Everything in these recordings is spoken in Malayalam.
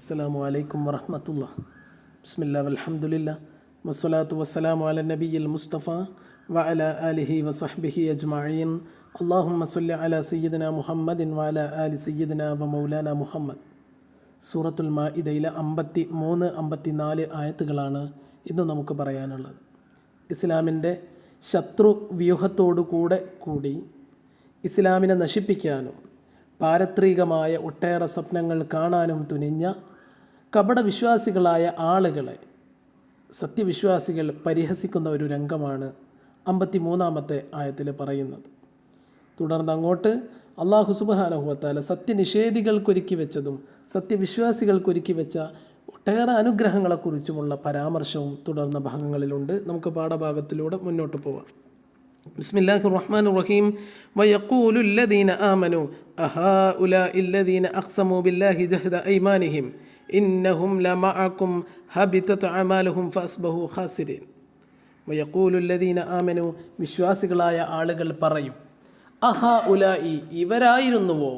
അസ്സലാമു അലൈക്കും വറഹ്മത്തുള്ളാഹി. ബിസ്മില്ലാഹി വൽഹംദുലില്ലാഹ് വസ്സലാത്തു വസ്സലാമു അലാ നബിയിൽ മുസ്തഫ വഅലാ ആലിഹി വസഹ്ബിഹി അജ്മഈൻ. അല്ലാഹുമ്മ സ്വല്ലി അലാ സയ്യിദിനാ മുഹമ്മദിൻ വഅലാ ആലി സയ്യിദിനാ വമൗലാനാ മുഹമ്മദ്. സൂറത്തുൽ മാഇദയിലെ 53, 54 ആയത്തുകളാണ് ഇന്ന് നമുക്ക് പറയാനുള്ളത്. ഇസ്ലാമിൻ്റെ ശത്രു വ്യൂഹത്തോടു കൂടി ഇസ്ലാമിനെ നശിപ്പിക്കാനും പാരത്രികമായ ഒട്ടേറെ സ്വപ്നങ്ങൾ കാണാനും തുനിഞ്ഞ കപടവിശ്വാസികളായ ആളുകളെ സത്യവിശ്വാസികൾ പരിഹസിക്കുന്ന ഒരു രംഗമാണ് 53-ാമത്തെ ആയത്തിൽ പറയുന്നത്. തുടർന്ന് അങ്ങോട്ട് അല്ലാഹു സുബ്ഹാനഹു വ തആല സത്യനിഷേധികൾക്കൊരുക്കി വെച്ചതും സത്യവിശ്വാസികൾക്കൊരുക്കി വെച്ച ഒട്ടേറെ അനുഗ്രഹങ്ങളെക്കുറിച്ചുമുള്ള പരാമർശവും തുടർന്ന ഭാഗങ്ങളിലുണ്ട്. നമുക്ക് പാഠഭാഗത്തിലൂടെ മുന്നോട്ട് പോവാം. ബിസ്മില്ലാഹിർ റഹ്മാനിർ റഹീം. വയഖൂലു അല്ലദീന ആമനു അഹാഉലാഇ അല്ലദീന അഖ്സമു ബില്ലാഹി ജഹദ ഐമാനിഹിം ഇന്നഹും ലമഅകും ഹബിതത് അഅമാലുഹും ഫഅസ്ബഹു ഖാസിരീൻ. വയഖൂലു അല്ലദീന ആമനു, വിശ്വാസികളായ ആളുകൾ പറയും, അഹാഉലാഇ, ഇവരായിരുന്നുവോ,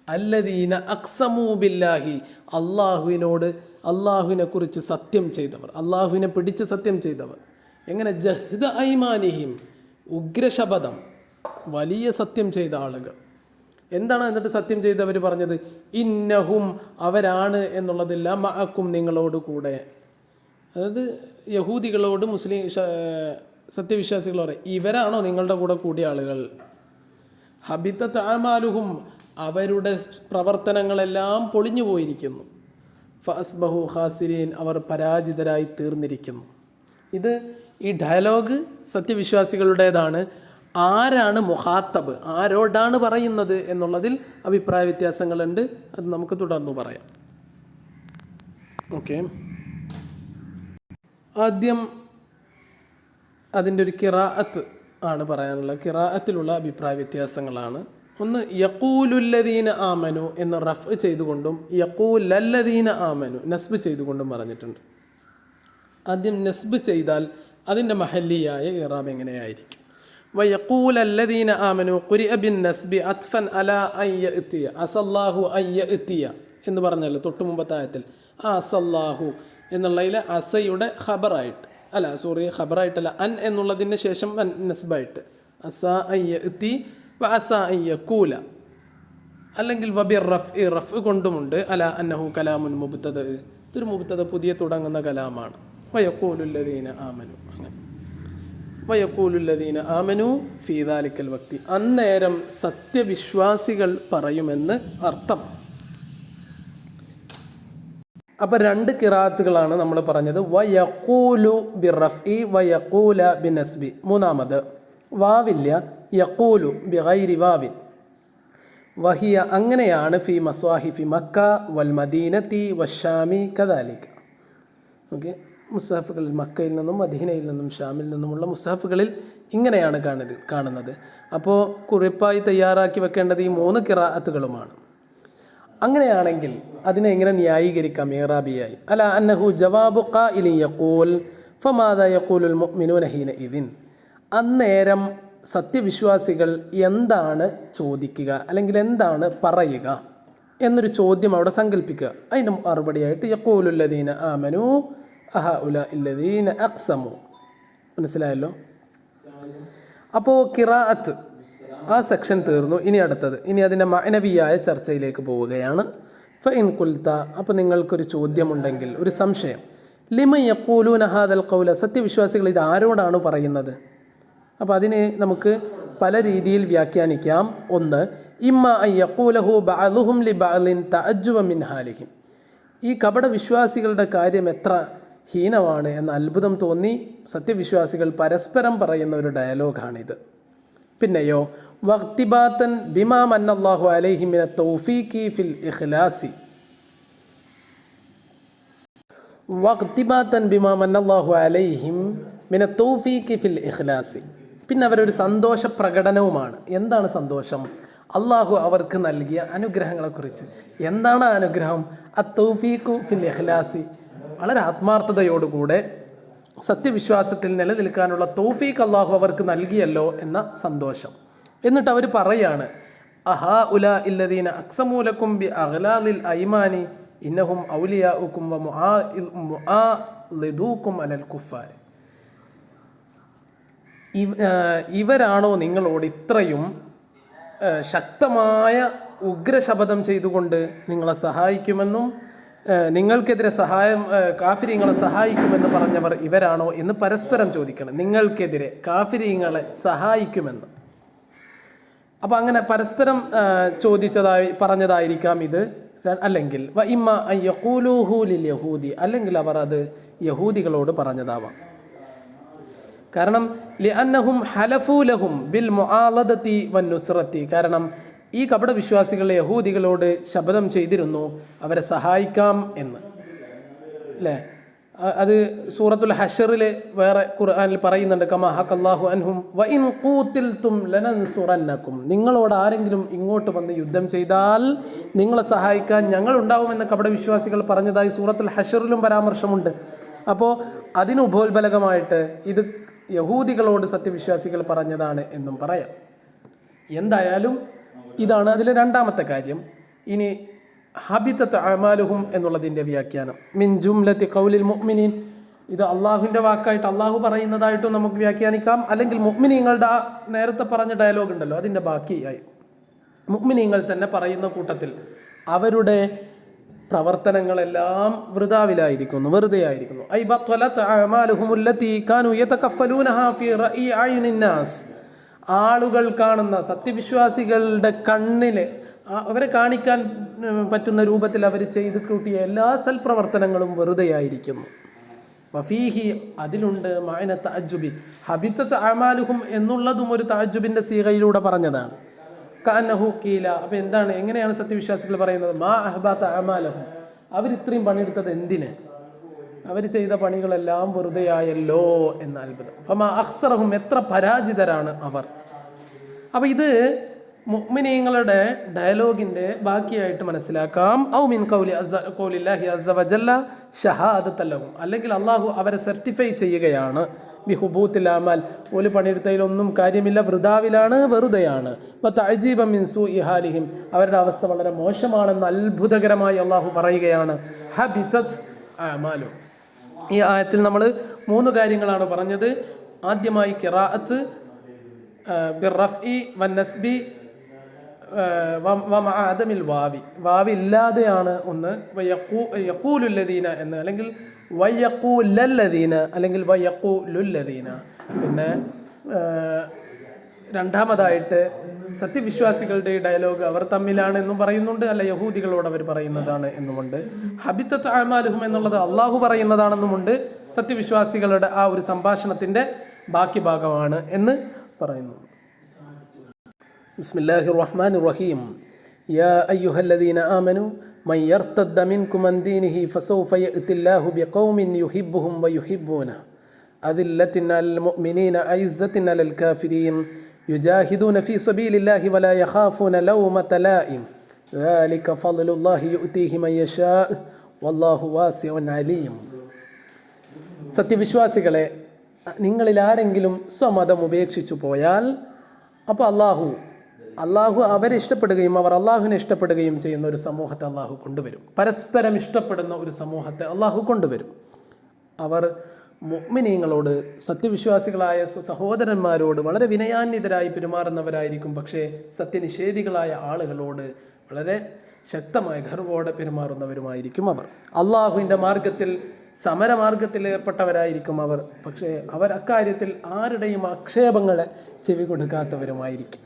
അല്ലദീന അഖ്സമു ബില്ലാഹി, അള്ളാഹുവിനെക്കുറിച്ച് സത്യം ചെയ്തവർ, അള്ളാഹുവിനെ പിടിച്ച് സത്യം ചെയ്തവർ. എങ്ങനെ? ജഹ്ദ ഐമാനിഹിം, ഉഗ്രശപഥം, വലിയ സത്യം ചെയ്ത ആളുകൾ. എന്താണ് എന്നിട്ട് സത്യം ചെയ്തവർ പറഞ്ഞത്? ഇന്നഹും, അവരാണ് എന്നുള്ളതില്ല, മഅക്കും, നിങ്ങളോട് കൂടെ. അതായത് യഹൂദികളോട് മുസ്ലിം സത്യവിശ്വാസികൾ പറയും, ഇവരാണോ നിങ്ങളുടെ കൂടെ കൂടിയ ആളുകൾ? ഹബിതത് അഅമാലുഹും, അവരുടെ പ്രവർത്തനങ്ങളെല്ലാം പൊളിഞ്ഞു പോയിരിക്കുന്നു. ഫഅസ്ബഹു ഖാസിരീൻ, അവർ പരാജിതരായി തീർന്നിരിക്കുന്നു. ഈ ഡയലോഗ് സത്യവിശ്വാസികളുടേതാണ്. ആരാണ് മുഖാത്തബ്, ആരോടാണ് പറയുന്നത് എന്നുള്ളതിൽ അഭിപ്രായ വ്യത്യാസങ്ങളുണ്ട്. അത് നമുക്ക് തുടർന്ന് പറയാം. ഓക്കെ, ആദ്യം അതിൻ്റെ ഒരു ഖിറാഅത്ത് ആണ് പറയാനുള്ളത്. ഖിറാഅത്തിലുള്ള അഭിപ്രായ വ്യത്യാസങ്ങളാണ്. ഒന്ന്, യഖൂലുല്ലദീന ആമനു എന്ന് റഫ് ചെയ്തുകൊണ്ടും യഖൂലല്ലദീന ആമനു നസ്ബ് ചെയ്തുകൊണ്ടും പറഞ്ഞിട്ടുണ്ട്. ആദ്യം നസ്ബ് ചെയ്താൽ അതിൻ്റെ മഹല്ലിയായ ഇറാബ് എങ്ങനെയായിരിക്കും? വയഖൂലല്ലദീന ആമനു ഖുരിഅ ബിൻ നസ്ബി അത്ഫൻ അലാ അൻ യഅതിയ, അസല്ലാഹു അൻ യഅതിയ എന്ന് പറഞ്ഞല്ലോ തൊട്ട് മുമ്പത്തെ ആയത്തിൽ. ആ അസല്ലാഹു എന്നുള്ളതിൽ അസയുടെ ഖബറായിട്ടല്ല, അൻ എന്നുള്ളതിന് ശേഷം നസ്ബായിട്ട് അസ അൻ യഅതി വ അസ അൻ യഖൂല, അല്ലെങ്കിൽ വബിർ റഫ് കൊണ്ടുമുണ്ട്. അലാ അന്നഹു കലാമുൻ മുബ്തദ, ഇതൊരു മുബ്തദ, പുതിയ തുടങ്ങുന്ന കലാമാണ്. വയഖൂലുല്ലദീന ആമനു, അങ്ങനെ വയഖൂലുല്ലദീന ആമനു ഫീ ദാലിക്കൽ വക്തി, അന്നേരം സത്യവിശ്വാസികൾ പറയുമെന്ന് അർത്ഥം. അപ്പോൾ രണ്ട് ഖിറാഅത്തുകളാണ് നമ്മൾ പറഞ്ഞത്. വയഖൂലു ബിറഫ്ഇ വയഖൂല ബിനസ്ബി. മൂന്നാമത് വാവില്ല, യഖൂലു ബിഗൈരി വാവിൻ. വഹിയ, അങ്ങനെയാണ് ഫി മസ്വാഹിഫി മക്ക വൽ മദീനത്തി വശാമി കദാലിക. ഓക്കെ, മുസ്ഹഫുകളിൽ മക്കയിൽ നിന്നും മദീനയിൽ നിന്നും ഷാമിൽ നിന്നുമുള്ള മുസ്ഹഫുകളിൽ ഇങ്ങനെയാണ് കാണുന്നത്. അപ്പോൾ കുറിപ്പായി തയ്യാറാക്കി വെക്കേണ്ടത് ഈ 3 ഖിറാഅത്തുകളുമാണ്. അങ്ങനെയാണെങ്കിൽ അതിനെ എങ്ങനെ ന്യായീകരിക്കാം ഇറാബിയായി? അല അന്നഹു ജവാബു ഖായിലിൻ യഖൂൽ ഫമാദാ യഖൂലുൽ മുഅ്മിനൂന ഹീന ഇദിൻ, അന്നേരം സത്യവിശ്വാസികൾ എന്താണ് ചോദിക്കുക, അല്ലെങ്കിൽ എന്താണ് പറയുക എന്നൊരു ചോദ്യം അവിടെ സങ്കല്പിക്കുക. അതിൻ്റെ മറുപടിയായിട്ട് യഖൂലുല്ലദീന ആമനു അഹാഉലാഇ അല്ലദീന അഖ്സമു. മനസ്സിലായല്ലോ? അപ്പോൾ ഖിറാഅത്ത് ആ സെക്ഷൻ തീർന്നു. ഇനി അടുത്തത്, ഇനി അതിൻ്റെ മഅനവിയായ ചർച്ചയിലേക്ക് പോവുകയാണ്. ഫഇൻ ഖുൽത, അപ്പോൾ നിങ്ങൾക്കൊരു ചോദ്യമുണ്ടെങ്കിൽ, ഒരു സംശയം, ലിമൻ യഖൂലൂന ഹാദൽ ഖൗല, സത്യവിശ്വാസികൾ ഇത് ആരോടാണ് പറയുന്നത്? അപ്പോൾ അതിനെ നമുക്ക് പല രീതിയിൽ വ്യാഖ്യാനിക്കാം. ഒന്ന്, ഇമ്മ അൻ യഖൂലഹു ബഅദുഹും ലിബഅദിൻ തഅജ്ജുബ മിൻ ഹാലിഹിം, ഈ കപടവിശ്വാസികളുടെ കാര്യം എത്ര ഹീനമാണ് എന്ന അത്ഭുതം തോന്നി സത്യവിശ്വാസികൾ പരസ്പരം പറയുന്ന ഒരു ഡയലോഗാണിത്. പിന്നെയോ വഖ്തിബാതൻ ബിമാ മന്നല്ലാഹു അലൈഹി മിന തൗഫീഖി ഫിൽ ഇഖ്ലാസി, വഖ്തിബാതൻ ബിമാ മന്നല്ലാഹു അലൈഹിം മിന തൗഫീഖി ഫിൽ ഇഖ്ലാസി. പിന്നെ അവരൊരു സന്തോഷ പ്രകടനവുമാണ്. എന്താണ് സന്തോഷം? അള്ളാഹു അവർക്ക് നൽകിയ അനുഗ്രഹങ്ങളെക്കുറിച്ച്. എന്താണ് ആ അനുഗ്രഹം? അത്തൗഫീഖു ഫിൽ ഇഖ്ലാസി, വളരെ ആത്മാർത്ഥതയോടുകൂടെ സത്യവിശ്വാസത്തിൽ നിലനിൽക്കാനുള്ള തൗഫീഖ് അള്ളാഹു അവർക്ക് നൽകിയല്ലോ എന്ന സന്തോഷം. എന്നിട്ട് അവർ പറയാണ്, അഹാ ഉലാ ഇല്ലദീന അഖ്സമൂ ലക്കും ബി അഗ്ലാലിൽ ഐമാനി ഇന്നഹും ഔലിയാഉക്കും വ മുആലിദൂക്കും അലൽ കുഫാർ. ഇവരാണോ നിങ്ങളോട് ഇത്രയും ശക്തമായ ഉഗ്രശപഥം ചെയ്തുകൊണ്ട് നിങ്ങളെ സഹായിക്കുമെന്നും നിങ്ങൾക്കെതിരെ കാഫിരീങ്ങളെ സഹായിക്കുമെന്ന് പറഞ്ഞവർ ഇവരാണോ എന്ന് പരസ്പരം ചോദിക്കണം. നിങ്ങൾക്കെതിരെ കാഫിരീങ്ങളെ സഹായിക്കുമെന്ന്. അപ്പോൾ അങ്ങനെ പരസ്പരം പറഞ്ഞതായിരിക്കാം ഇത്. അല്ലെങ്കിൽ വ ഇമ്മ അൻ യഖൂലൂഹു ലിൽ യഹൂദി, അല്ലെങ്കിൽ അവർ അത് യഹൂദികളോട് പറഞ്ഞതാവാം. കാരണം ലിഅന്നഹും ഹലഫൂ ലഹും ബിൽ മുആലദതി വന്നുസ്റതി, കാരണം ഈ കപട വിശ്വാസികൾ യഹൂദികളോട് ശപഥം ചെയ്തിരുന്നു അവരെ സഹായിക്കാം എന്ന്, അല്ലേ? അത് സൂറത്തുൽ ഹശറിൽ വേറെ ഖുർആനിൽ പറയുന്നുണ്ട്, കമാ ഹഖല്ലാഹു അൻഹും വ ഇൻ ഖൂതിൽതും ലനൻസുറന്നകും, നിങ്ങളോട് ആരെങ്കിലും ഇങ്ങോട്ട് വന്ന് യുദ്ധം ചെയ്താൽ നിങ്ങളെ സഹായിക്കാൻ ഞങ്ങൾ ഉണ്ടാവുമെന്ന് കപട വിശ്വാസികൾ പറഞ്ഞതായി സൂറത്തുൽ ഹശറിലും പരാമർശമുണ്ട്. അപ്പോൾ അതിന് ഉപോത്ബലകമായിട്ട് ഇത് യഹൂദികളോട് സത്യവിശ്വാസികൾ പറഞ്ഞതാണ് എന്നും പറയാം. എന്തായാലും ഇതാണ് അതിലെ രണ്ടാമത്തെ കാര്യം. ഇനി ഹബിതത്ത് അഅമാലുഹും എന്നുള്ളതിൻ്റെ വ്യാഖ്യാനം. മിൻ ജുംലത്തി ഖൗലിൽ മുഅ്മിനീൻ, ഇത് അള്ളാഹുവിൻ്റെ വാക്കായിട്ട് അള്ളാഹു പറയുന്നതായിട്ടും നമുക്ക് വ്യാഖ്യാനിക്കാം. അല്ലെങ്കിൽ മുഅ്മിനീങ്ങളുടെ നേരത്തെ പറഞ്ഞ ഡയലോഗ് ഉണ്ടല്ലോ അതിൻ്റെ ബാക്കിയായി മുഅ്മിനീങ്ങൾ തന്നെ പറയുന്ന കൂട്ടത്തിൽ അവരുടെ പ്രവർത്തനങ്ങളെല്ലാം വൃഥാവിലായിരിക്കുന്നു, വെറുതെ ആയിരിക്കുന്നു. ഐ ബത്വലത് അഅമാലുഹും അല്ലതി കാനൂ യതകഫലൂനഹാ ഫീ റഅയി അയ്യുനിന്നാസ്, ആളുകൾ കാണുന്ന സത്യവിശ്വാസികളുടെ കണ്ണിൽ അവരെ കാണിക്കാൻ പറ്റുന്ന രൂപത്തിൽ അവർ ചെയ്തു കൂട്ടിയ എല്ലാ സൽപ്രവർത്തനങ്ങളും വെറുതെയായിരിക്കുന്നു. വഫീഹി, അതിലുണ്ട് മഅന തഅജ്ജുബി, ഹബിതത് അഅമാലുഹും എന്നുള്ളതും ഒരു തഅജ്ജുബിൻ്റെ സീഗയിലൂടെ പറഞ്ഞതാണ്. കഅന്നഹു ഖീല, അപ്പോൾ എന്താണ്, എങ്ങനെയാണ് സത്യവിശ്വാസികൾ പറയുന്നത്? മാ അഹ്ബത അഅമാലഹും, അവരിത്രയും പണിയെടുത്തത് എന്തിന്? അവർ ചെയ്ത പണികളെല്ലാം വെറുതെയായല്ലോ എന്ന അത്ഭുതം. ഫമാ അഖ്സറഹും, എത്ര പരാജിതരാണ് അവർ. അപ്പോൾ ഇത് മുഅ്മിനീങ്ങളുടെ ഡയലോഗിൻ്റെ ബാക്കിയായിട്ട് മനസ്സിലാക്കാം. ഔ മിൻ ഖൗലില്ലാഹി അസ്സ വജല്ല ഷഹാദത്തൻ ലഹും, അല്ലെങ്കിൽ അള്ളാഹു അവരെ സർട്ടിഫൈ ചെയ്യുകയാണ് ബിഹുബൂത്തിൽ അമാൽ, ഒരു പണിയെടുത്തതിലൊന്നും കാര്യമില്ല, വൃഥാവിലാണ്, വെറുതെയാണ്. വ തഅജീബൻ മിൻ സൂഇ ഹാലിഹിം, അവരുടെ അവസ്ഥ വളരെ മോശമാണെന്ന് അത്ഭുതകരമായി അള്ളാഹു പറയുകയാണ്. ഹബിതത് അഅമാലു. ഈ ആയത്തിൽ നമ്മൾ 3 കാര്യങ്ങളാണ് പറഞ്ഞത്. ആദ്യമായി ഖിറാഅത്ത് ബിർറഫ്ഇ വന്നസ്ബി വമഅദമിൽ വാവി, വാവി ഇല്ലാതെയാണ് ഒന്ന്. യഖൂലുല്ലദീന എന്ന്, അല്ലെങ്കിൽ വയഖൂലല്ലദീന, അല്ലെങ്കിൽ വയഖൂലുല്ലദീന. പിന്നെ രണ്ടാമതായിട്ട് സത്യവിശ്വാസികളുടെ ഡയലോഗ് അവർ തമ്മിലാണ് എന്നും പറയുന്നുണ്ട്, അല്ല യഹൂദികളോട് അവർ പറയുന്നതാണ് എന്നുമുണ്ട്. ഹബിതത്ത് അഅമാലുഹും എന്നുള്ളത് അള്ളാഹു പറയുന്നതാണെന്നുമുണ്ട്, സത്യവിശ്വാസികളുടെ ആ ഒരു സംഭാഷണത്തിൻ്റെ ബാക്കി ഭാഗമാണ് എന്ന് പറയുന്നു. ബിസ്മില്ലാഹിർ റഹ്മാനിർ റഹീം. യാ അയ്യുഹല്ലദീന ആമനു മൻ യർതദ്ദ മിൻകും അൻ ദീനിഹി ഫസൗഫ യഅതില്ലാഹു ബിഖൗമിൻ യുഹിബ്ബുഹും വയുഹിബ്ബൂനഹു അദില്ലത്തിൻ അലൽ മുഅ്മിനീന അഇസ്സത്തിൻ അലൽ കാഫിരീൻ യുജാഹിദൂന ഫീ സബീലില്ലാഹി വലാ യഖാഫൂന ലൗമത ലായിം ദാലിക ഫളലുല്ലാഹി യുഅ്തീഹി മൻ യശാഅ വല്ലാഹു വാസിഉൻ അലീം. സത്യവിശ്വാസികളെ, നിങ്ങളിൽ ആരെങ്കിലും സ്വമതം ഉപേക്ഷിച്ചു പോയാൽ, അപ്പോൾ അള്ളാഹു അവരെ ഇഷ്ടപ്പെടുകയും അവർ അള്ളാഹുവിനെ ഇഷ്ടപ്പെടുകയും ചെയ്യുന്ന ഒരു സമൂഹത്തെ അള്ളാഹു കൊണ്ടുവരും. പരസ്പരം ഇഷ്ടപ്പെടുന്ന ഒരു സമൂഹത്തെ അള്ളാഹു കൊണ്ടുവരും. അവർ മുഅ്മിനീങ്ങളോട്, സത്യവിശ്വാസികളായ സഹോദരന്മാരോട് വളരെ വിനയാന്വിതരായി പെരുമാറുന്നവരായിരിക്കും. പക്ഷേ സത്യനിഷേധികളായ ആളുകളോട് വളരെ ശക്തമായ ഗർവോടെ പെരുമാറുന്നവരുമായിരിക്കും അവർ. അള്ളാഹുവിൻ്റെ മാർഗത്തിൽ, സമരമാർഗത്തിൽ ഏർപ്പെട്ടവരായിരിക്കും അവർ. പക്ഷേ അവർ അക്കാര്യത്തിൽ ആരുടെയും ആക്ഷേപങ്ങളെ ചെവി കൊടുക്കാത്തവരുമായിരിക്കും.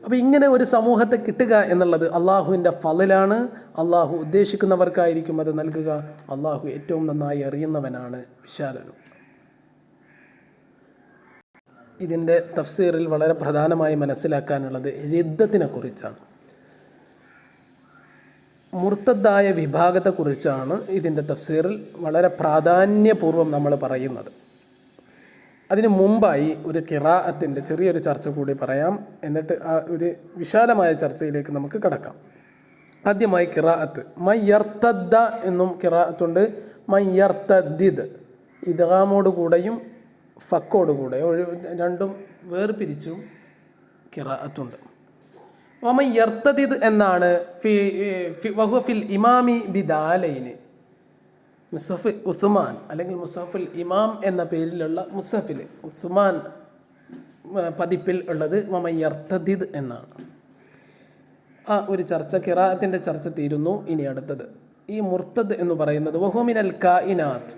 അപ്പോൾ ഇങ്ങനെ ഒരു സമൂഹത്തെ കിട്ടുക എന്നുള്ളത് അള്ളാഹുവിൻ്റെ ഫളലാണ്. അള്ളാഹു ഉദ്ദേശിക്കുന്നവർക്കായിരിക്കും അത് നൽകുക. അള്ളാഹു ഏറ്റവും നന്നായി അറിയുന്നവനാണ്, വിശാലനും. ഇതിൻ്റെ തഫ്സീറിൽ വളരെ പ്രധാനമായി മനസ്സിലാക്കാനുള്ളത് റിദ്ദത്തിനെ കുറിച്ചാണ്, മുർത്തദ്ദായ വിഭാഗത്തെക്കുറിച്ചാണ് ഇതിൻ്റെ തഫ്സീറിൽ വളരെ പ്രാധാന്യപൂർവ്വം നമ്മൾ പറയുന്നത്. അതിന് മുമ്പായി ഒരു ഖിറാഅത്തിൻ്റെ ചെറിയൊരു ചർച്ച കൂടി പറയാം, എന്നിട്ട് ആ ഒരു വിശാലമായ ചർച്ചയിലേക്ക് നമുക്ക് കടക്കാം. ആദ്യമായി ഖിറാഅത്ത്. മയ്യർത്തദ്ദ എന്നും ഖിറാഅത്തുണ്ട്, മയ്യർത്തദ്ദിദ്. ഇദ്ഗാമോട് കൂടെയും ഫക്കോട് കൂടെ രണ്ടും വേർപിരിച്ചും ഖിറാഅത്തുണ്ട്. വമൻ യർത്തദിദ് എന്നാണ് വഹുവ ഫിൽ ഇമാമി ബിദാലൈന്. മുസഫ് ഉസ്മാൻ അല്ലെങ്കിൽ മുസഫുൽ ഇമാം എന്ന പേരിലുള്ള മുസഫിൽ ഉസ്മാൻ പതിപ്പിൽ ഉള്ളത് വമൻ യർത്തദിദ് എന്നാണ്. ആ ഒരു ചർച്ച, ഖിറാഅത്തിൻ്റെ ചർച്ച തീരുന്നു. ഇനി അടുത്തത് ഈ മുർത്തദ് എന്ന് പറയുന്നത് വഹുവ മിനൽ കായിനാത്ത്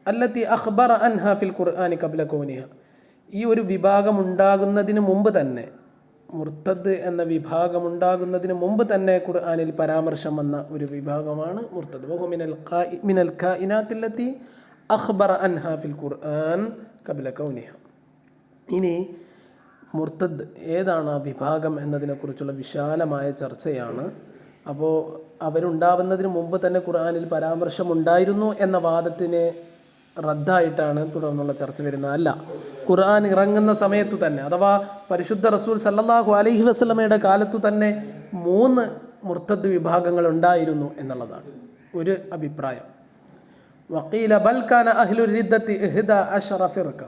അല്ലത്തി അഖ്ബറ അൻഹാ ഫിൽ ഖുർആനി ഖബ്ല കൗനിഹ. ഈ ഒരു വിഭാഗം ഉണ്ടാകുന്നതിന് മുമ്പ് തന്നെ, മുർത്തദ് എന്ന വിഭാഗം ഉണ്ടാകുന്നതിന് മുമ്പ് തന്നെ ഖുർആനിൽ പരാമർശം വന്ന ഒരു വിഭാഗമാണ് മുർത്തദ്. വഹുവ മിനൽ കായിനാത്ത് അല്ലത്തി അഖ്ബറ അൻഹാ ഫിൽ ഖുർആൻ ഖബ്ല കൗനിഹ. ഇനി മുർത്തദ് ഏതാണ് ആ വിഭാഗം എന്നതിനെക്കുറിച്ചുള്ള വിശാലമായ ചർച്ചയാണ്. അപ്പോൾ അവരുണ്ടാവുന്നതിന് മുമ്പ് തന്നെ ഖുർആനിൽ പരാമർശമുണ്ടായിരുന്നു എന്ന വാദത്തിന് റദ്ദായിട്ടാണ് തുടർന്നുള്ള ചർച്ച വരുന്നത്. അല്ല, ഖുർആൻ ഇറങ്ങുന്ന സമയത്തു തന്നെ, അഥവാ പരിശുദ്ധ റസൂൽ സല്ലല്ലാഹു അലൈഹി വസല്ലമയുടെ കാലത്തു തന്നെ 3 മുർത്തദ് വിഭാഗങ്ങൾ ഉണ്ടായിരുന്നു എന്നുള്ളതാണ് ഒരു അഭിപ്രായം. വഖീല ബൽ കാന അഹ്ലുർ റിദ്ദത്തി 11 ഫിർഖ.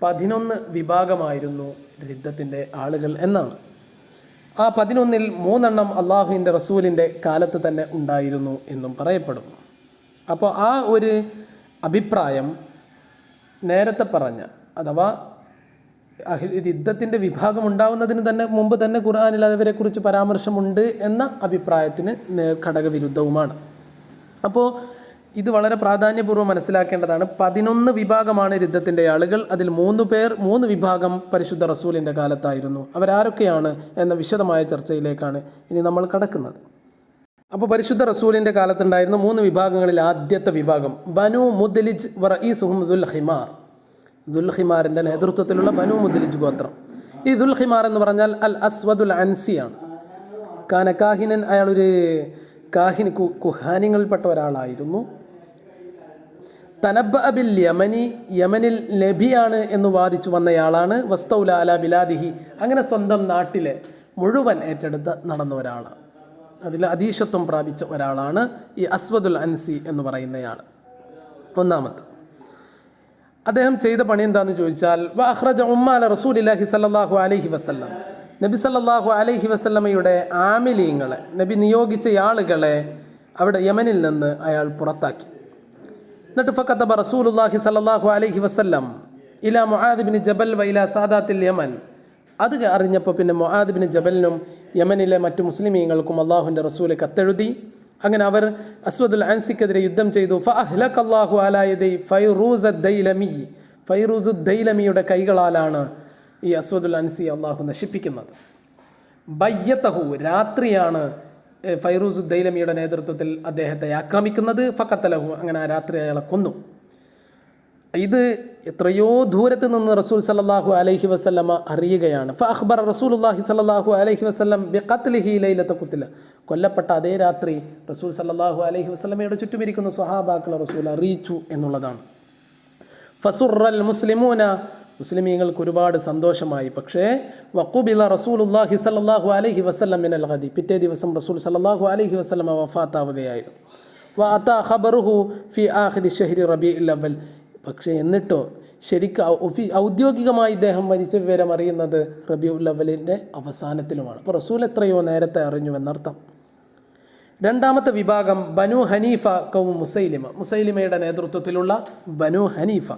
11 വിഭാഗമായിരുന്നു റിദ്ദത്തിൻ്റെ ആളുകൾ എന്നാണ്. ആ 11ൽ 3 അള്ളാഹുവിൻ്റെ റസൂലിൻ്റെ കാലത്ത് തന്നെ ഉണ്ടായിരുന്നു എന്നും പറയപ്പെടുന്നു. അപ്പോൾ ആ ഒരു അഭിപ്രായം നേരത്തെ പറഞ്ഞ, അഥവാ റിദ്ദത്തിൻ്റെ വിഭാഗം ഉണ്ടാവുന്നതിന് തന്നെ മുമ്പ് തന്നെ ഖുർആനിൽ അവരെക്കുറിച്ച് പരാമർശമുണ്ട് എന്ന അഭിപ്രായത്തിന് ഘടകവിരുദ്ധവുമാണ്. അപ്പോൾ ഇത് വളരെ പ്രാധാന്യപൂർവ്വം മനസ്സിലാക്കേണ്ടതാണ്. 11 വിഭാഗമാണ് റിദ്ദത്തിൻ്റെ ആളുകൾ. അതിൽ 3 വിഭാഗം പരിശുദ്ധ റസൂലിൻ്റെ കാലത്തായിരുന്നു. അവരാരൊക്കെയാണ് എന്ന വിശദമായ ചർച്ചയിലേക്കാണ് ഇനി നമ്മൾ കടക്കുന്നത്. അപ്പോൾ പരിശുദ്ധ റസൂലിൻ്റെ കാലത്തുണ്ടായിരുന്ന 3 വിഭാഗങ്ങളിൽ ആദ്യത്തെ വിഭാഗം ബനു മുദ്ലിജ് വറഈസുഹും ദുൽഹിമാർ. ദുൽഹിമാറിൻ്റെ നേതൃത്വത്തിലുള്ള ബനു മുദ്ലിജ് ഗോത്രം. ഈ ദുൽഹിമാർ എന്ന് പറഞ്ഞാൽ അൽ അസ്വദുൽ അൻസിയാണ്. കാഹിനൻ, അയാളൊരു കുഹാനിങ്ങളിൽപ്പെട്ട ഒരാളായിരുന്നു. തനബ്ബ ബിൽ യമനി, യമനിൽ നബിയാണ് എന്ന് വാദിച്ചു വന്നയാളാണ്. വസ്തൗല അല ബിലാദിഹി, അങ്ങനെ സ്വന്തം നാട്ടിലെ മുഴുവൻ ഏറ്റെടുത്ത് നടന്ന ഒരാളാണ്. അതിൽ അധീശത്വം പ്രാപിച്ച ഒരാളാണ് ഈ അസ്വദുൽ അൻസി എന്ന് പറയുന്നയാൾ. ഒന്നാമത്തെ അദ്ദേഹം ചെയ്ത പണി എന്താണെന്ന് ചോദിച്ചാൽ വഅഖ്റജ ഉമ്മാല റസൂലില്ലാഹി സല്ലല്ലാഹു അലൈഹി വസല്ലം. നബി സല്ലല്ലാഹു അലൈഹി വസല്ലമയുടെ ആമിലീങ്ങളെ, നബി നിയോഗിച്ച ആളുകളെ അവിടെ യമനിൽ നിന്ന് അയാൾ പുറത്താക്കി. എന്നിട്ട് ഫകതബ റസൂലുള്ളാഹി സല്ലല്ലാഹു അലൈഹി വസല്ലം ഇലാ മുആദ് ബിൻ ജബൽ വഇലാ സാദാത്തിൽ യമൻ. അത് അറിഞ്ഞപ്പോൾ പിന്നെ മുആദ് ബിൻ ജബലിനും യമനിലെ മറ്റു മുസ്ലിമീങ്ങൾക്കും അള്ളാഹുവിൻ്റെ റസൂൽ കത്തെഴുതി. അങ്ങനെ അവർ അസ്വദുൽ അൻസിക്കെതിരെ യുദ്ധം ചെയ്തു. ഫഅഹ്ലഖല്ലാഹു അലാ യദൈ ഫൈറൂസുദ്ദൈലമി. ഫൈറൂസുദ്ദൈലമിയുടെ കൈകളാലാണ് ഈ അസ്വദുൽ അൻസി അള്ളാഹു നശിപ്പിക്കുന്നത്. ബയ്യതഹു, രാത്രിയാണ് ഫൈറൂസുദ്ദൈലമിയുടെ നേതൃത്വത്തിൽ അദ്ദേഹത്തെ ആക്രമിക്കുന്നത്. ഫഖത്തലഹു, അങ്ങനെ ആ രാത്രി അയാളെ കൊന്നു. ഇത് എത്രയോ ദൂരത്ത് നിന്ന് റസൂൽ സല്ലല്ലാഹു അലൈഹി വസല്ലമ അറിയുകയാണ്. ഫഅഖ്ബറ റസൂലുള്ളാഹി സല്ലല്ലാഹു അലൈഹി വസല്ലം ബിഖത്ലിഹി ലൈലത ഖുത്ല. കൊല്ലപ്പെട്ട അതേ രാത്രി റസൂൽ സല്ലല്ലാഹു അലൈഹി വസല്ലമയുടെ ചുറ്റുമിരിക്കുന്ന സ്വഹാബാക്കളെ റസൂൽ അറിയിച്ചു എന്നുള്ളതാണ്. ഫസുറൽ മുസ്ലിമൂന, മുസ്ലിമീങ്ങൾക്ക് ഒരുപാട് സന്തോഷമായി. പക്ഷേ വഖുബില റസൂലുള്ളാഹി സല്ലല്ലാഹു അലൈഹി വസല്ലം മിനൽ ഗദി, പിറ്റേ ദിവസം റസൂൽ സല്ലല്ലാഹു അലൈഹി വസല്ലമ വഫാത്താവുകയായിരുന്നു. വഅതാ ഖബറുഹു ഫി ആഖിരി ശഹ്രി റബീഉൽ അവ്വൽ. പക്ഷേ എന്നിട്ടോ ശരിക്കും ഔദ്യോഗികമായി ഇദ്ദേഹം മരിച്ച വിവരം അറിയുന്നത് റബീഉൽ അവ്വലിൻ്റെ അവസാനത്തിലുമാണ്. അപ്പോൾ റസൂൽ എത്രയോ നേരത്തെ അറിഞ്ഞുവെന്നർത്ഥം. രണ്ടാമത്തെ വിഭാഗം ബനു ഹനീഫ കൗം മുസൈലിമ. മുസൈലിമയുടെ നേതൃത്വത്തിലുള്ള ബനു ഹനീഫ.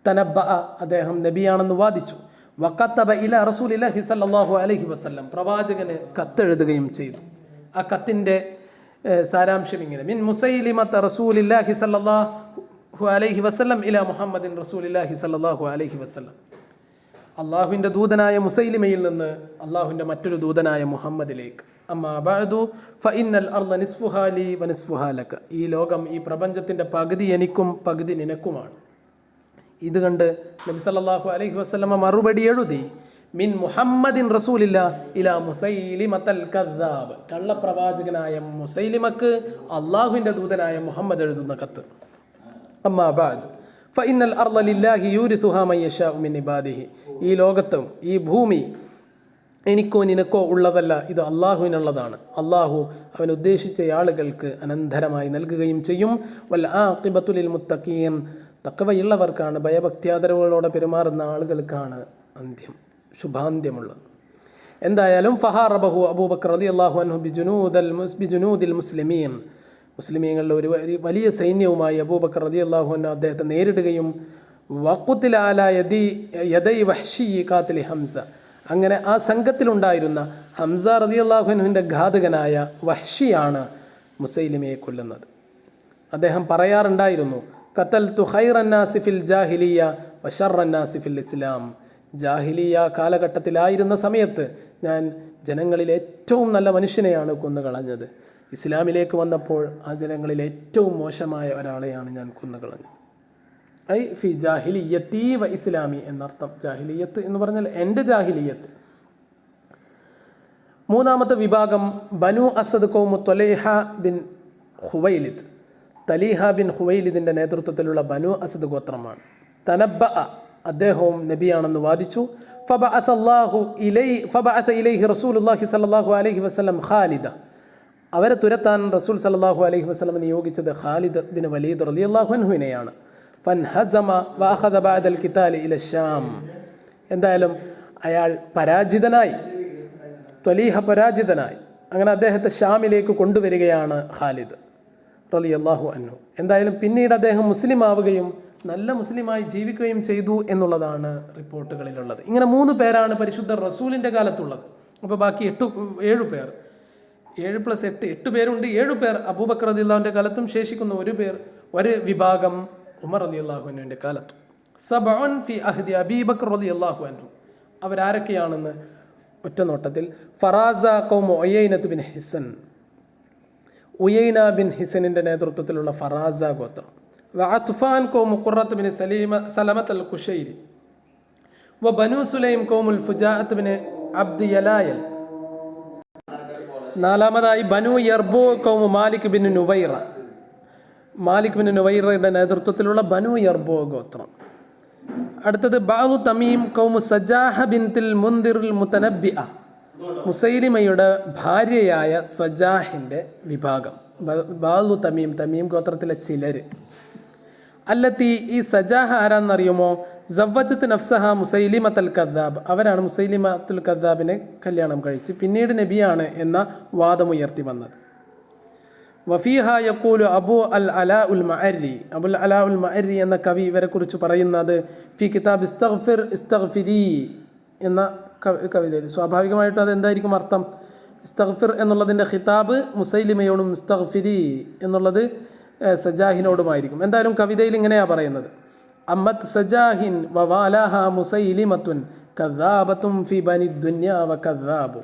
തനബ്ബ, അദ്ദേഹം നബിയാണെന്ന് വാദിച്ചു. വഖത്തബ ഇല റസൂലില്ലാഹി സല്ലല്ലാഹു അലൈഹി വസല്ലം, പ്രവാചകന് കത്തെഴുതുകയും ചെയ്തു. ആ കത്തിൻ്റെ സാരാംശം ഇങ്ങനെ: മിൻ മുസൈലിമത റസൂലില്ലാഹി സല്ലല്ലാഹു അലൈഹി വസല്ലം ഇല മുഹമ്മദിൻ റസൂലില്ലാഹി സല്ലല്ലാഹു അലൈഹി വസല്ലം. അള്ളാഹുവിൻ്റെ ദൂതനായ മുസൈലിമയിൽ നിന്ന് അള്ളാഹുവിൻ്റെ മറ്റൊരു ദൂതനായ മുഹമ്മദിലേക്ക്. അമ്മാ ബഅദു ഫഇന്നൽ അർള നിസ്ഫുഹാ ലി വനിസ്ഫുഹാ ലക. ഈ ലോകം, ഈ പ്രപഞ്ചത്തിൻ്റെ പകുതി എനിക്കും പകുതി നിനക്കുമാണ്. ഇത് കണ്ട് നബി സല്ലല്ലാഹു അലൈഹി വസല്ലമ മറുപടി എഴുതി: മിൻ മുഹമ്മദിൻ റസൂലില്ല ഇലാ മുസൈലിമത്തൽ കദ്ദാബ്. കള്ളപ്രവാചകനായ മുസൈലിമക്ക് അള്ളാഹുവിൻ്റെ ദൂതനായ മുഹമ്മദ് എഴുതുന്ന കത്ത്. അമ്മാ ബഅദ് ഫഇന്നൽ അർള ലില്ലാഹി യൂരിസുഹാ മൻ യശാഉ മിൻ ഇബാദിഹി. ഈ ലോകത്തും ഈ ഭൂമി എനിക്കോ നിനക്കോ ഉള്ളതല്ല, ഇത് അള്ളാഹുവിനുള്ളതാണ്. അള്ളാഹു അവൻ ഉദ്ദേശിച്ച ആളുകൾക്ക് അനന്തരമായി നൽകുകയും ചെയ്യും. വൽ ആഖിബത്തു ലിൽ മുത്തഖീൻ. തഖ്വയുള്ളവർക്കാണ്, ഭയഭക്ത്യാദരവുകളോടെ പെരുമാറുന്ന ആളുകൾക്കാണ് അന്ത്യം, ശുഭാന്ത്യമുള്ളത്. എന്തായാലും ഫഹാറബഹു അബൂബക്കർ റളിയല്ലാഹു അൻഹു ബിജുനൂദിൽ മുസ്ലിമീൻ, മുസ്ലിമീങ്ങളുടെ ഒരു വലിയ സൈന്യവുമായി അബൂബക്കർ റളിയല്ലാഹു അൻഹു അദ്ദേഹത്തെ നേരിടുകയും വഖുതില അലാ യദൈ വഹ്ശി ഖാതിലി ഹംസ, അങ്ങനെ ആ സംഘത്തിലുണ്ടായിരുന്ന ഹംസ റളിയല്ലാഹു അൻഹുവിൻ്റെ ഘാതകനായ വഹ്ഷിയാണ് മുസൈലിമയെ കൊല്ലുന്നത്. അദ്ദേഹം പറയാറുണ്ടായിരുന്നു, ഖതൽതു ഖൈറന്നാസി ഫിൽ ജാഹിലിയ്യ വശർറന്നാസി ഫിൽ ഇസ്ലാം. ജാഹിലിയ കാലഘട്ടത്തിലായിരുന്ന സമയത്ത് ഞാൻ ജനങ്ങളിൽ ഏറ്റവും നല്ല മനുഷ്യനെയാണ് കൊന്നുകളഞ്ഞത്. ഇസ്ലാമിലേക്ക് വന്നപ്പോൾ ആ ജനങ്ങളിൽ ഏറ്റവും മോശമായ ഒരാളെയാണ് ഞാൻ കൊന്നുകളഞ്ഞത്. ഐ ഫി ജാഹിലിയത്തി വ ഇസ്ലാമി എന്നർത്ഥം. ജാഹിലിയത്ത് എന്ന് പറഞ്ഞാൽ എൻ്റെ ജാഹിലിയത്ത്. മൂന്നാമത്തെ വിഭാഗം ബനു അസദ് ഖൗമു ത്വലൈഹ ബിൻ ഖുവൈലിദ്. തലീഹ ബിൻ ഖുവൈലിദിൻ്റെ നേതൃത്വത്തിലുള്ള ബനു അസദ് ഗോത്രമാണ്. തനബ്ബഅ, അദ്ദേഹവും നബിയാണെന്ന് വാദിച്ചു. ഫബഅത ഇലൈഹി റസൂലുള്ളാഹി സ്വല്ലല്ലാഹു അലൈഹി വസല്ലം ഖാലിദ, അവരെ തുരത്താൻ റസൂൽ സല്ലല്ലാഹു അലൈഹി വസല്ലം നിയോഗിച്ചത് ഖാലിദ് ബിൻ വലീദ് റളിയല്ലാഹു അൻഹുവിനെയാണ്. ഫൻഹസമ വഅഖദ ബഅദൽ ഖിതാലി ഇല ശാം, എന്തായാലും അയാൾ പരാജിതനായി, ത്വലീഹ പരാജിതനായി. അങ്ങനെ അദ്ദേഹത്തെ ഷാമിലേക്ക് കൊണ്ടുവരികയാണ് ഖാലിദ് റളിയല്ലാഹു അൻഹു. എന്തായാലും പിന്നീട് അദ്ദേഹം മുസ്ലിം ആവുകയും നല്ല മുസ്ലിമായി ജീവിക്കുകയും ചെയ്തു എന്നുള്ളതാണ് റിപ്പോർട്ടുകളിലുള്ളത്. ഇങ്ങനെ 3 പേരാണ് പരിശുദ്ധ റസൂലിൻ്റെ കാലത്തുള്ളത്. അപ്പോൾ ബാക്കി 7 പേർ, 7 + 8 പേരുണ്ട്. 7 പേർ അബൂബക്കർ റളിയല്ലാഹുവിൻ്റെ കാലത്തും ശേഷിക്കുന്ന ഒരു വിഭാഗം ഉമർ റളിയല്ലാഹു അൻഹുവിൻ്റെ കാലത്തും. സബഉൻ ഫി അഹ്ദി അബീബക്കർ റളിയല്ലാഹു അൻഹു, അവരാരൊക്കെയാണെന്ന് ഒറ്റ നോട്ടത്തിൽ. ഫറാസ ഖൗമു ഉയൈനത്ത് ബിൻ ഹിസൻ, ഉയൈന ബിൻ ഹിസനിൻ്റെ നേതൃത്വത്തിലുള്ള ഫറാസ ഗോത്രം. വഅത്ഫാൻ ഖൗമു ഖുറത്ത് ബിൻ സലമത്ത് അൽ ഖുശൈരി. വബനു സുലൈം ഖൗമുൽ ഫുജാഅത്ത് ബിൻ അബ്ദ് യലായൽ. നാലാമതായി ബനു യർബു ഖൗമു മാലിക് ബിൻ നുവൈറ, മാലിക് ബിൻ നുവൈറയുടെ നേതൃത്വത്തിലുള്ള ബനു യർബു ഗോത്രം. അടുത്തത് ബഅു തമീം ഖൗമു സജാഹ ബിൻതിൽ മുൻദിറിൽ മുതനബ്ബിഅ, മുസൈലിമയുടെ ഭാര്യയായ സജാഹിൻ്റെ വിഭാഗം. ബഅു തമീം, തമീം ഗോത്രത്തിലെ ചിലർ. അല്ലത്തി, ഈ സജാഹ ആരാന്നറിയുമോ? സവ്വജത്ത് നഫ്സഹ മുസൈലിമത്തുൽ കദ്ദാബ്, അവരാണ് മുസൈലിമത്തുൽ കദ്ദാബിനെ കല്യാണം കഴിച്ച് പിന്നീട് നബിയാണ് എന്ന വാദമുയർത്തി വന്നത്. വഫീഹ യഖൂലു അബു അൽ അലാ ഉൽ മഅരി, അബുൽ അലാ ഉൽ മഅരി എന്ന കവി ഇവരെക്കുറിച്ച് പറയുന്നത് ഫി കിതാബ് ഇസ്തഗ്ഫിരി എന്ന കവിതയിൽ. സ്വാഭാവികമായിട്ടും അതെന്തായിരിക്കും അർത്ഥം? ഇസ്തഗ്ഫിർ എന്നുള്ളതിൻ്റെ ഖിതാബ് മുസൈലിമയോടും ഇസ്തഗ്ഫിരി എന്നുള്ളത് സജാഹിനോടുമായിരിക്കും. എന്തായാലും കവിതയിൽ ഇങ്ങനെയാണ് പറയുന്നത്, അമ്മത് സജാഹിൻ വവാലാഹ മുസൈലിമത്തുൻ കദ്ദാബത്തും ഫി ബനി ദുനിയ വകദ്ദാബു.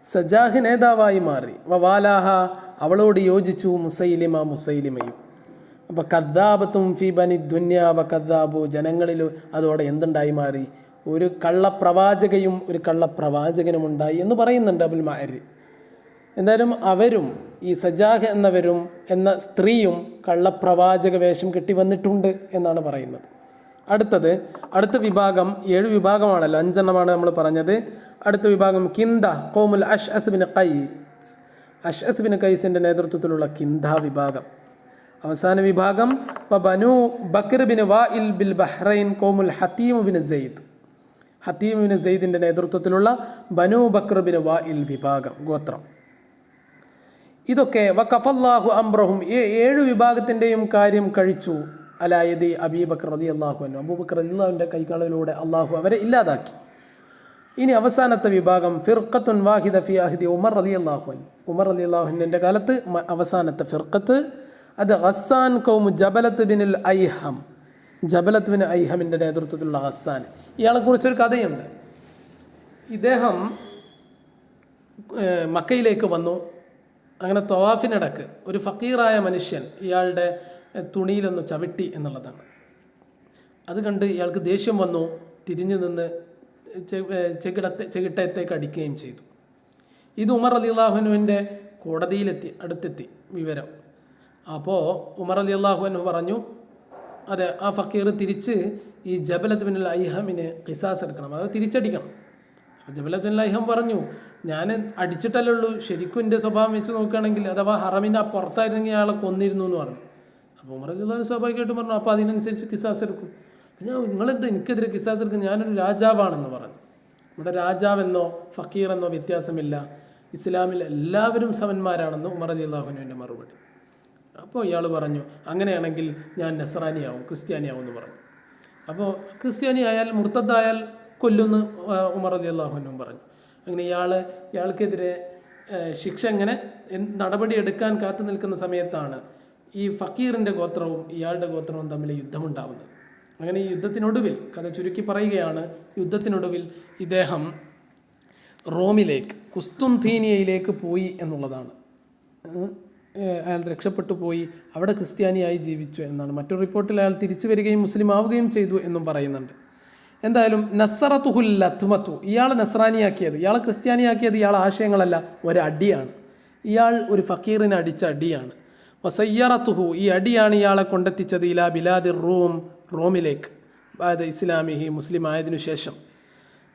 സജാഹ് നേതാവായി മാറി, വവാലാഹ അവളോട് യോജിച്ചു, മുസൈലിമയും. അപ്പോൾ കദ്ദാബത്തും ഫി ബനി ദുനിയ വകദ്ദാബു, ജനങ്ങളിൽ അതോടെ എന്തുണ്ടായി മാറി? ഒരു കള്ളപ്രവാചകയും ഒരു കള്ളപ്രവാചകനും ഉണ്ടായി എന്ന് പറയുന്നുണ്ട് അബുൽ മഅരി. എന്തായാലും അവരും ഈ സജാഹ് എന്ന സ്ത്രീയും കള്ളപ്രവാചക വേഷം കെട്ടി വന്നിട്ടുണ്ട് എന്നാണ് പറയുന്നത്. അടുത്ത വിഭാഗം 7 വിഭാഗമാണല്ലോ, 5 എണ്ണമാണ് നമ്മൾ പറഞ്ഞത്. അടുത്ത വിഭാഗം കിന്ദ ഖൗമുൽ അഷ്അത്ത് ബിൻ ഖൈസ്, അഷ്അത്ത് ബിൻ ഖൈസിൻ്റെ നേതൃത്വത്തിലുള്ള കിന്ദ വിഭാഗം. അവസാന വിഭാഗം ബനു ബക്കർ ബിൻ വാഇൽ ബിൽ ബഹ്റൈൻ ഖൗമുൽ ഹതീം ബിൻ സെയ്ദ്, ഹതീം ബിൻ സെയ്ദിൻ്റെ നേതൃത്വത്തിലുള്ള ബനു ബക്കർ ബിൻ വാഇൽ വിഭാഗം ഗോത്രം. ഇതൊക്കെ വഖഫല്ലാഹു അംറഹും, 7 വിഭാഗത്തിൻ്റെയും കാര്യം കഴിച്ചു അലായദി അബീബക്കർ റളിയല്ലാഹു അൻഹു, അബൂബക്കർ റളിയല്ലാഹുവിൻ്റെ കൈകളിലൂടെ അള്ളാഹു അവരെ ഇല്ലാതാക്കി. ഇനി അവസാനത്തെ വിഭാഗം ഫിർഖത്തുൻ വാഹിദ ഫി അഹ്ദി ഉമർ റളിയല്ലാഹു അൻഹു, ഉമർ റളിയല്ലാഹുവിൻ്റെ കാലത്ത് അവസാനത്തെ ഫിർഖത്ത്, അത് ഗസ്സാൻ ഖൗമു ജബലത്ത് ബിനുൽ ഐഹം, ജബലത്ത് ബിൻ ഐഹമിൻ്റെ നേതൃത്വത്തിലുള്ള ഗസ്സാൻ. ഇയാളെക്കുറിച്ചൊരു കഥയുണ്ട്. ഇദ്ദേഹം മക്കയിലേക്ക് വന്നു. അങ്ങനെ തവാഫിനിടക്ക് ഒരു ഫക്കീറായ മനുഷ്യൻ ഇയാളുടെ തുണിയിലൊന്ന് ചവിട്ടി എന്നുള്ളതാണ്. അത് കണ്ട് ഇയാൾക്ക് ദേഷ്യം വന്നു. തിരിഞ്ഞു നിന്ന് ചെകിട്ടത്തേക്ക് അടിക്കുകയും ചെയ്തു. ഇത് ഉമർ റളിയല്ലാഹു അൻഹുവിൻ്റെ അടുത്തെത്തി വിവരം. അപ്പോൾ ഉമർ റളിയല്ലാഹു അൻഹു പറഞ്ഞു, അതെ, ആ ഫക്കീർ തിരിച്ച് ഈ ജബലത്ത് ബിനുൽ ഐഹമിന് ഖിസാസ് എടുക്കണം, അത് തിരിച്ചടിക്കണം. ജബലത്ത് ബിനുൽ ഐഹം പറഞ്ഞു, ഞാൻ അടിച്ചിട്ടല്ലേ ഉള്ളൂ, ശരിക്കും എൻ്റെ സ്വഭാവം വെച്ച് നോക്കുകയാണെങ്കിൽ അഥവാ ഹറമിൻ്റെ പുറത്തായിരുന്നെങ്കിൽ അയാളെ കൊന്നിരുന്നു എന്ന് പറഞ്ഞു. അപ്പോൾ ഉമർ റളിയല്ലാഹു അൻഹു സ്വാഭാവികമായിട്ടും പറഞ്ഞു, അപ്പോൾ അതിനനുസരിച്ച് ഖിസാസ് എടുക്കും. നിങ്ങളെന്താ എനിക്കെതിരെ കിസാസ് എടുക്കുക, ഞാനൊരു രാജാവാണെന്ന് പറഞ്ഞു. ഇവിടെ രാജാവെന്നോ ഫക്കീറെന്നോ വ്യത്യാസമില്ല, ഇസ്ലാമിൽ എല്ലാവരും സമന്മാരാണെന്ന് ഉമർ റളിയല്ലാഹു അൻഹുവിൻ്റെ മറുപടി. അപ്പോൾ ഇയാൾ പറഞ്ഞു, അങ്ങനെയാണെങ്കിൽ ഞാൻ നസ്രാനിയാവും, ക്രിസ്ത്യാനിയാവും എന്ന് പറഞ്ഞു. അപ്പോൾ ക്രിസ്ത്യാനി ആയാൽ മുർത്തദ്ദായാൽ കൊല്ലുമെന്ന് ഉമർ റളിയല്ലാഹു അൻഹു പറഞ്ഞു. അങ്ങനെ ഇയാൾക്കെതിരെ ശിക്ഷ എങ്ങനെ നടപടി എടുക്കാൻ കാത്തു നിൽക്കുന്ന സമയത്താണ് ഈ ഫക്കീറിൻ്റെ ഗോത്രവും ഇയാളുടെ ഗോത്രവും തമ്മിൽ യുദ്ധമുണ്ടാവുന്നത്. അങ്ങനെ ഈ യുദ്ധത്തിനൊടുവിൽ, കഥ ചുരുക്കി പറയുകയാണ്, യുദ്ധത്തിനൊടുവിൽ ഇദ്ദേഹം റോമിലേക്ക്, കുസ്തുൻതീനിയയിലേക്ക് പോയി എന്നുള്ളതാണ്. അയാൾ രക്ഷപ്പെട്ടു പോയി, അവിടെ ക്രിസ്ത്യാനിയായി ജീവിച്ചു എന്നാണ്. മറ്റൊരു റിപ്പോർട്ടിൽ അയാൾ തിരിച്ചു വരികയും മുസ്ലിം ആവുകയും ചെയ്തു എന്നും പറയുന്നുണ്ട്. എന്തായാലും നസ്സറത്തുഹുൽ ലത്മത്തു, ഇയാളെ നസ്രാനിയാക്കിയത്, ഇയാളെ ക്രിസ്ത്യാനിയാക്കിയത് ഇയാളെ ആശയങ്ങളല്ല, ഒരടിയാണ്. ഇയാൾ ഒരു ഫക്കീറിനെ അടിച്ച അടിയാണ്. വസയ്യറത്തുഹു, ഈ അടിയാണ് ഇയാളെ കൊണ്ടെത്തിച്ചത് ഇലാ ബിലാദിർ റൂം, റോമിലേക്ക്, അതായത് ഇസ്ലാമിഹി, മുസ്ലിം ആയതിനു ശേഷം.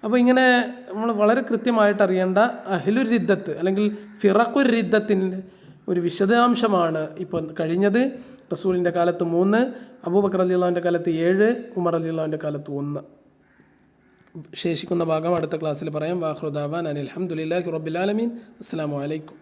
അപ്പോൾ ഇങ്ങനെ നമ്മൾ വളരെ കൃത്യമായിട്ട് അറിയേണ്ട അഹ്ലുർ റിദ്ദത്ത് അല്ലെങ്കിൽ ഫിറഖുർ റിദ്ദത്തിൻ്റെ ഒരു വിശദാംശമാണ് ഇപ്പോൾ കഴിഞ്ഞത്. റസൂലിൻ്റെ കാലത്ത് 3, അബൂബക്കർ റളിയല്ലാഹുവിൻ്റെ കാലത്ത് 7, ഉമർ റളിയല്ലാഹുവിൻ്റെ കാലത്ത് 1. ശേഷിക്കുന്ന ഭാഗം അടുത്ത ക്ലാസ്സിൽ പറയാം. വാഖിറു ദഅവാനാ അനിൽ ഹംദുലില്ലാഹി റബ്ബിൽ ആലമീൻ. അസ്സലാമു അലൈക്കും.